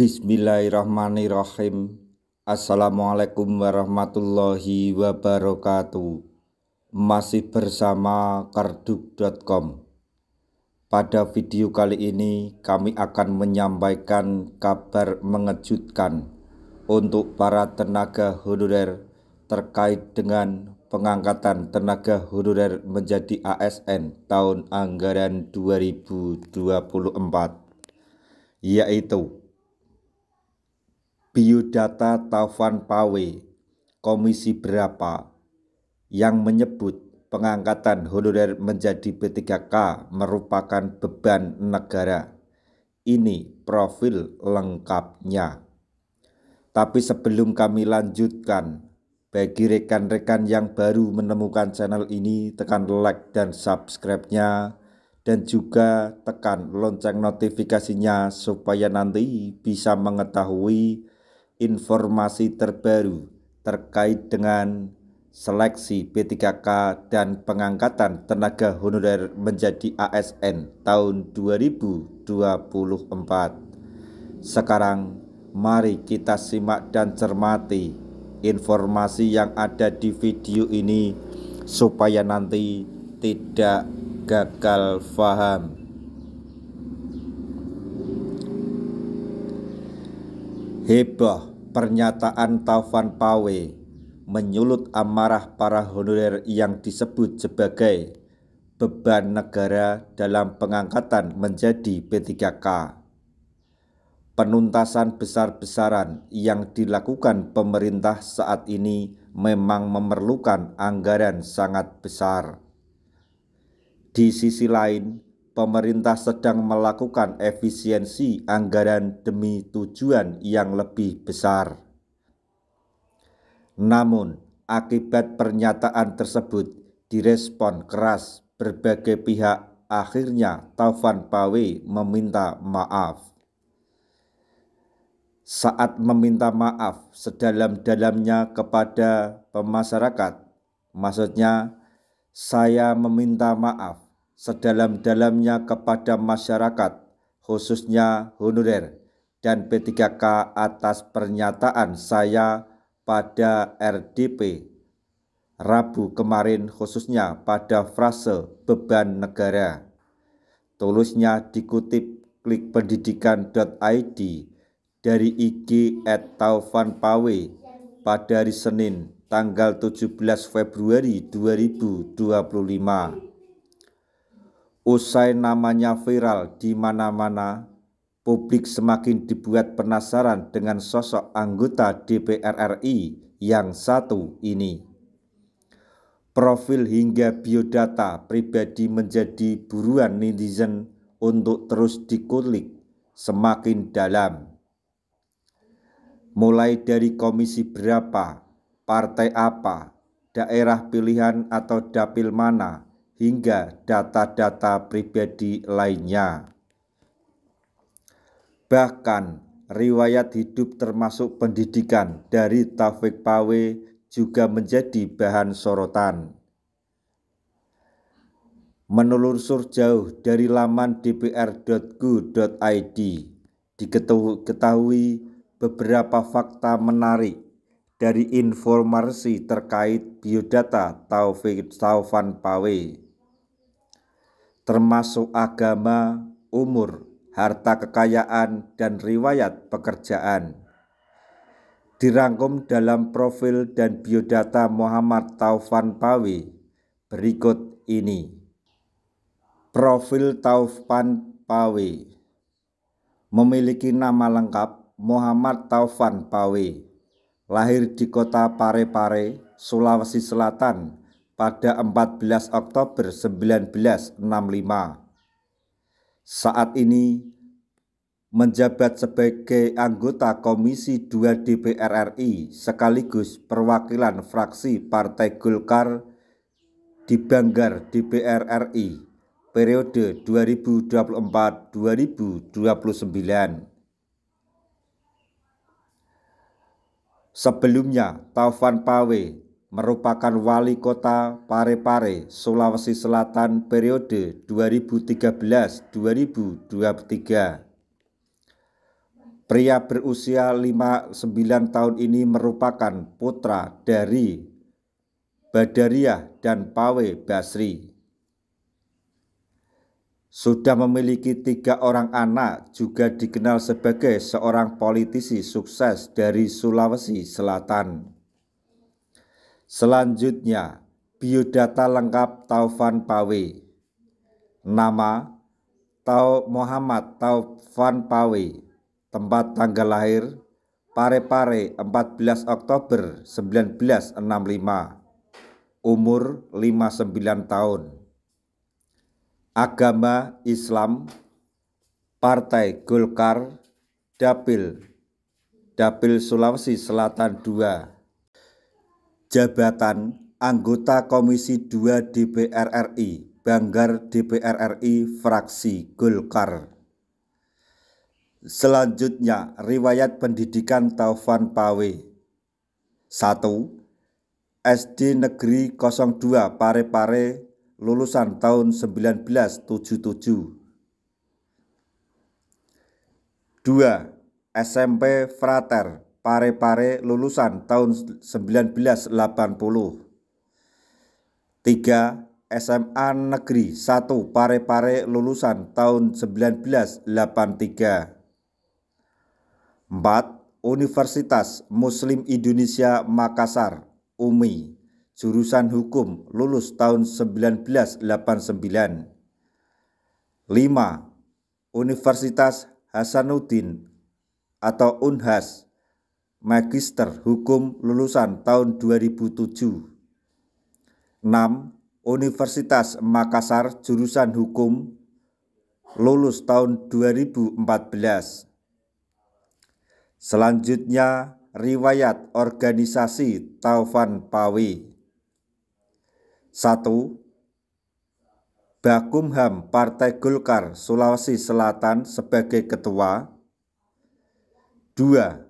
Bismillahirrahmanirrahim. Assalamualaikum warahmatullahi wabarakatuh. Masih bersama karduk.com. Pada video kali ini kami akan menyampaikan kabar mengejutkan untuk para tenaga honorer terkait dengan pengangkatan tenaga honorer menjadi ASN tahun anggaran 2024, yaitu Biodata Taufan Pawe, komisi berapa, yang menyebut pengangkatan honorer menjadi P3K merupakan beban negara. Ini profil lengkapnya. Tapi sebelum kami lanjutkan, bagi rekan-rekan yang baru menemukan channel ini, tekan like dan subscribe-nya, dan juga tekan lonceng notifikasinya supaya nanti bisa mengetahui informasi terbaru terkait dengan seleksi P3K dan pengangkatan tenaga honorer menjadi ASN tahun 2024. Sekarang mari kita simak dan cermati informasi yang ada di video ini supaya nanti tidak gagal paham. Heboh pernyataan Taufan Pawe menyulut amarah para honorer yang disebut sebagai beban negara dalam pengangkatan menjadi P3K. Penuntasan besar-besaran yang dilakukan pemerintah saat ini memang memerlukan anggaran sangat besar. Di sisi lain, pemerintah sedang melakukan efisiensi anggaran demi tujuan yang lebih besar. Namun, akibat pernyataan tersebut direspon keras berbagai pihak. Akhirnya Taufan Pawe meminta maaf. Saat meminta maaf sedalam-dalamnya kepada pemasyarakat, maksudnya saya meminta maaf sedalam-dalamnya kepada masyarakat, khususnya honorer dan P3K atas pernyataan saya pada RDP Rabu kemarin, khususnya pada frase beban negara. Tulisnya dikutip klikpendidikan.id dari IG @taufanpawe pada hari Senin tanggal 17 Februari 2025. Usai namanya viral di mana-mana, publik semakin dibuat penasaran dengan sosok anggota DPR RI yang satu ini. Profil hingga biodata pribadi menjadi buruan netizen untuk terus dikulik semakin dalam. Mulai dari komisi berapa, partai apa, daerah pilihan atau dapil mana, hingga data-data pribadi lainnya. Bahkan riwayat hidup termasuk pendidikan dari Taufan Pawe juga menjadi bahan sorotan. Menelusur jauh dari laman dpr.go.id, diketahui beberapa fakta menarik dari informasi terkait biodata Taufan Pawe, termasuk agama, umur, harta kekayaan, dan riwayat pekerjaan. Dirangkum dalam profil dan biodata Muhammad Taufan Pawe berikut ini. Profil Taufan Pawe. Memiliki nama lengkap Muhammad Taufan Pawe. Lahir di kota Parepare, Sulawesi Selatan pada 14 Oktober 1965. Saat ini menjabat sebagai anggota Komisi 2 DPR RI sekaligus perwakilan fraksi Partai Golkar di Banggar DPR RI periode 2024-2029. Sebelumnya, Taufan Pawe merupakan wali kota Parepare, Sulawesi Selatan periode 2013-2023. Pria berusia 59 tahun ini merupakan putra dari Badariah dan Pawe Basri. Sudah memiliki 3 orang anak, juga dikenal sebagai seorang politisi sukses dari Sulawesi Selatan. Selanjutnya, biodata lengkap Taufan Pawe. Nama Muhammad Taufan Pawe. Tempat tanggal lahir Parepare 14 Oktober 1965. Umur 59 tahun. Agama Islam. Partai Golkar. Dapil Sulawesi Selatan 2. Jabatan anggota Komisi 2 DPR RI, Banggar DPR RI, fraksi Golkar. Selanjutnya, riwayat pendidikan Taufan Pawe. 1. SD Negeri 02 Parepare, lulusan tahun 1977. 2. SMP Frater Parepare, lulusan tahun 1980. 3. SMA Negeri 1 Parepare, lulusan tahun 1983. 4. Universitas Muslim Indonesia Makassar, UMI, jurusan hukum, lulus tahun 1989. 5. Universitas Hasanuddin atau Unhas, Magister Hukum, lulusan tahun 2007. 6. Universitas Makassar, jurusan hukum, lulus tahun 2014. Selanjutnya, riwayat organisasi Taufan Pawe. 1. Bakumham Partai Golkar Sulawesi Selatan sebagai ketua. 2.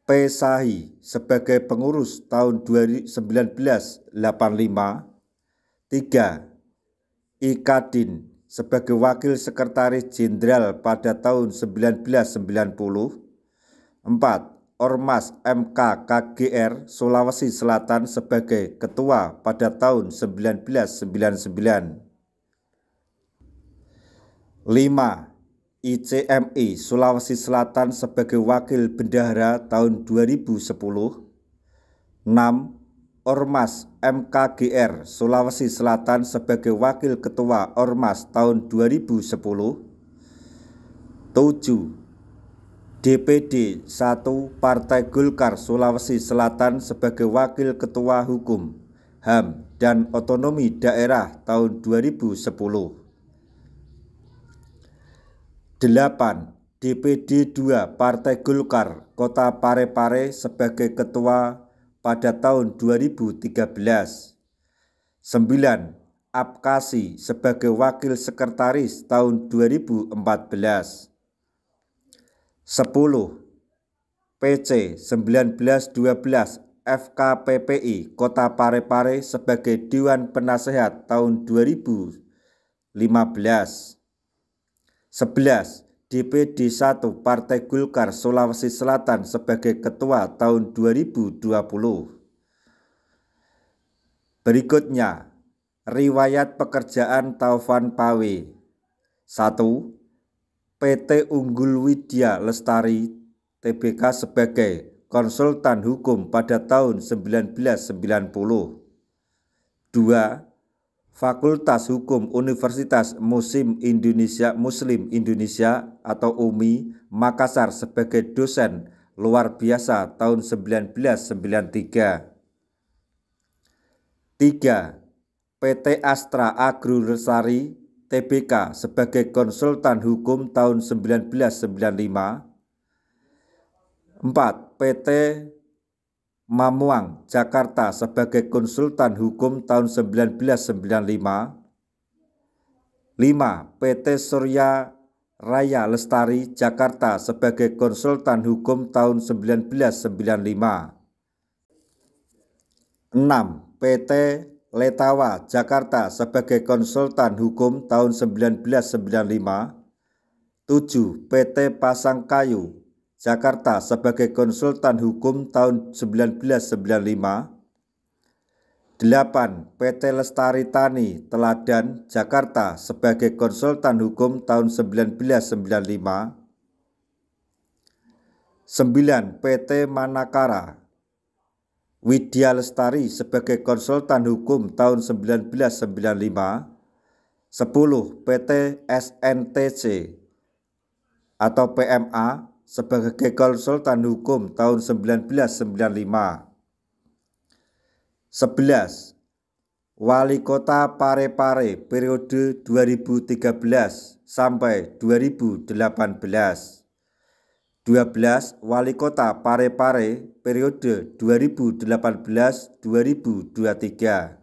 Pesahi sebagai pengurus tahun 1985. 3. Ikadin sebagai wakil sekretaris jenderal pada tahun 1990. 4. Ormas MKKGR Sulawesi Selatan sebagai ketua pada tahun 1999. 5. ICMI Sulawesi Selatan sebagai wakil bendahara tahun 2010. 6. Ormas MKGR Sulawesi Selatan sebagai wakil ketua Ormas tahun 2010. 7. DPD 1 Partai Golkar Sulawesi Selatan sebagai wakil ketua hukum, HAM, dan otonomi daerah tahun 2010. 8. DPD 2 Partai Golkar Kota Parepare sebagai ketua pada tahun 2013. 9. Apkasi sebagai wakil sekretaris tahun 2014. 10. PC 1912 FKPPI Kota Parepare sebagai Dewan Penasehat tahun 2015. 11. DPD 1 Partai Golkar Sulawesi Selatan sebagai ketua tahun 2020. Berikutnya, riwayat pekerjaan Taufan Pawe. 1. PT Unggul Widya Lestari Tbk sebagai konsultan hukum pada tahun 1990. 2. Fakultas Hukum Universitas Muslim Indonesia atau UMI Makassar sebagai dosen luar biasa tahun 1993. 3. PT Astra Agro Lestari Tbk sebagai konsultan hukum tahun 1995. 4. PT Mamuang Jakarta sebagai konsultan hukum tahun 1995. 5. PT Surya Raya Lestari Jakarta sebagai konsultan hukum tahun 1995. 6. PT Letawa Jakarta sebagai konsultan hukum tahun 1995. 7. PT Pasangkayu Jakarta sebagai konsultan hukum tahun 1995. 8. PT Lestari Tani Teladan Jakarta sebagai konsultan hukum tahun 1995. 9. PT Manakara Widya Lestari sebagai konsultan hukum tahun 1995. 10. PT SNTC atau PMA sebagai konsultan hukum tahun 1995. 11. Wali Kota Parepare periode 2013 sampai 2018. 12. Wali Kota Parepare periode 2018-2023.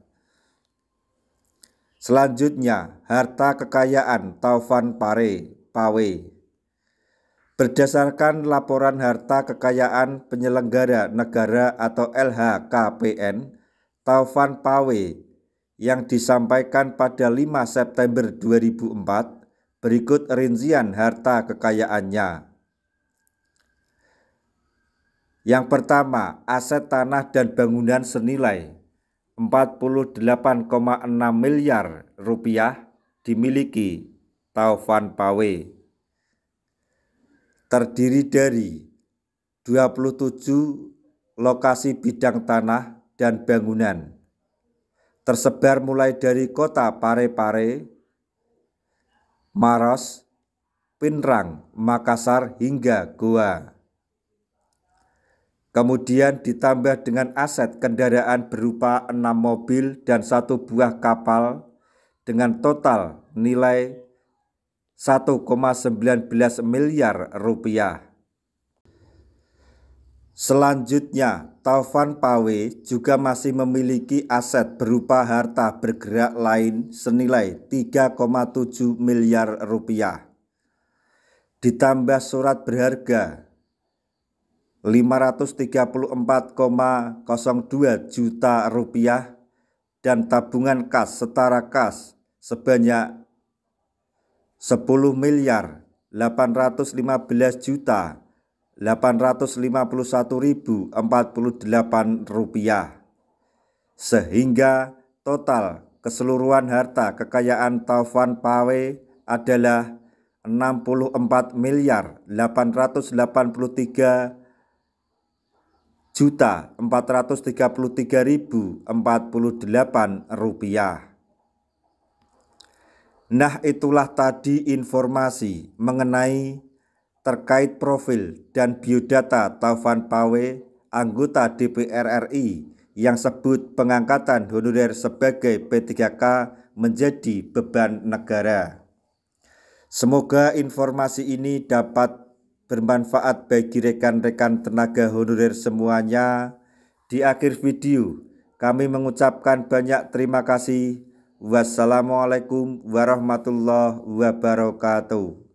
Selanjutnya, harta kekayaan Taufan Pawe. Berdasarkan laporan harta kekayaan penyelenggara negara atau LHKPN Taufan Pawe yang disampaikan pada 5 September 2004, berikut rincian harta kekayaannya. Yang pertama, aset tanah dan bangunan senilai 48,6 miliar rupiah dimiliki Taufan Pawe. Terdiri dari 27 lokasi bidang tanah dan bangunan, tersebar mulai dari kota Parepare, Maros, Pinrang, Makassar hingga Goa. Kemudian ditambah dengan aset kendaraan berupa 6 mobil dan 1 buah kapal dengan total nilai 1,19 miliar rupiah. Selanjutnya, Taufan Pawe juga masih memiliki aset berupa harta bergerak lain senilai 3,7 miliar rupiah. Ditambah surat berharga 534,02 juta rupiah dan tabungan kas setara kas sebanyak 10 miliar 815 juta 851.048 rupiah, sehingga total keseluruhan harta kekayaan Taufan Pawe adalah 64 miliar 883 juta 433.048 rupiah. Nah, itulah tadi informasi mengenai terkait profil dan biodata Taufan Pawe, anggota DPR RI yang sebut pengangkatan honorer sebagai P3K menjadi beban negara. Semoga informasi ini dapat bermanfaat bagi rekan-rekan tenaga honorer semuanya. Di akhir video, kami mengucapkan banyak terima kasih. Wassalamualaikum warahmatullahi wabarakatuh.